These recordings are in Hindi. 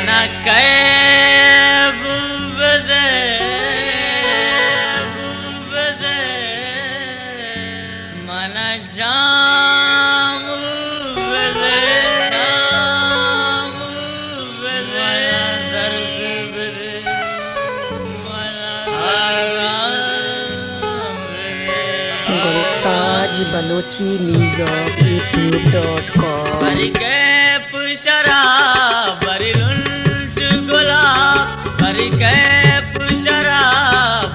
Mana kaya bubade, bubade, mana jam bubade, jam bubade, mana dard bubade, mana haram bubade. Goltaj Balochi Music YouTube.com. Bari ke pushara, bari luntu gulab, bari ke pushara,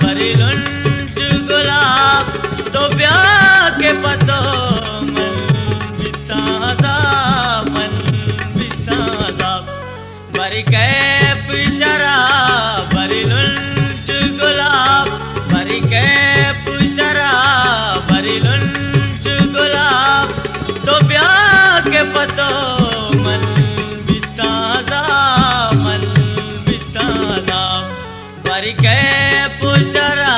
bari luntu gulab. तो ब्याह के पतो मन बिताजा, मन बिताजा. बरी के पुशरा, बरी लुंट गुलाब, बरी के पुशरा, बरी लुंट गुलाब. तो ब्याह के पतो मन बिताजा, मन बिताजा. बरी के पुशरा.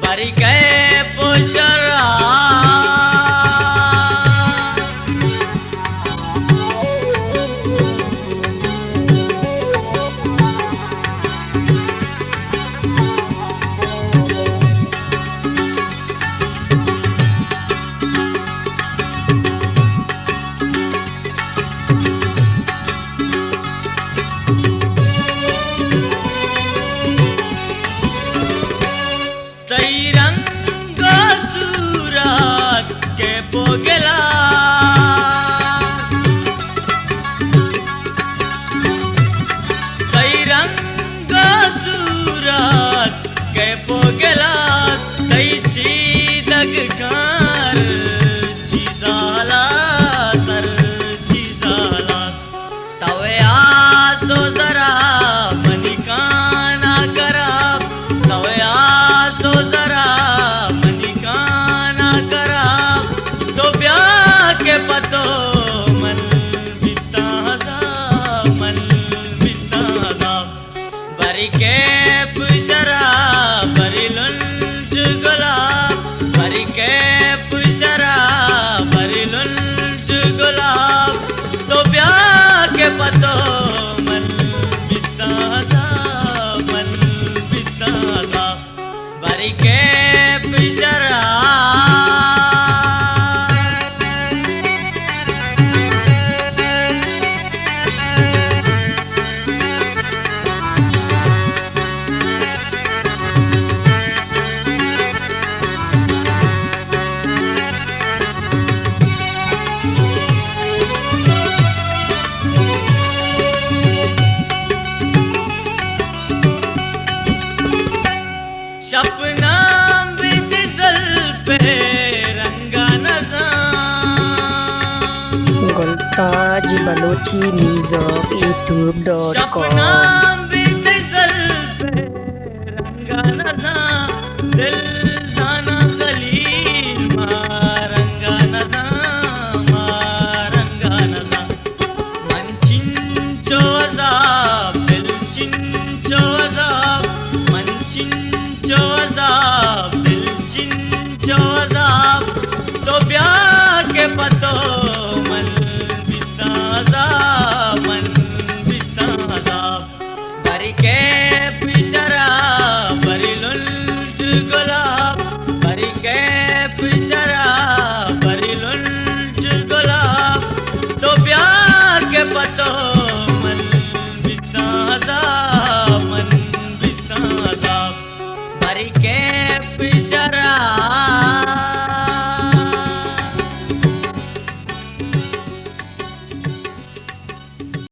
Bari ke pushara. Ranga surat ke pogelas, ranga surat ke pogelas, chidag kar chizala sar chizala. Tave aaso zara manikana karab, tave aaso zara manikana karab. To ब्याह के पतो मन बिताजा, मन बिताजा. बरी के पुशरा, बरी लुंट गुलाब, बरी के पुशरा, बरी लुंट गुलाब. तो ब्याह के पतो मन बिताजा, मन बिताजा. बरी के पुशरा. सपना बिद जल पे रंगा नज़ार. Goltaj Balochi Music YouTube.com. सपना बिद जल पे रंगा नज़ार. दिल जाना खलील मारंगा नज़ार, मारंगा नज़ार. मन चिंचो अज़ाब, दिल चिंचो अज़ाब, मन चिंचो अज़ाब, दिल चिंचो अज़ाब. तो ब्याह के पतो मन बिताजा, मन बिताजा. बरी के पुशरा, बरी उज्ज्वला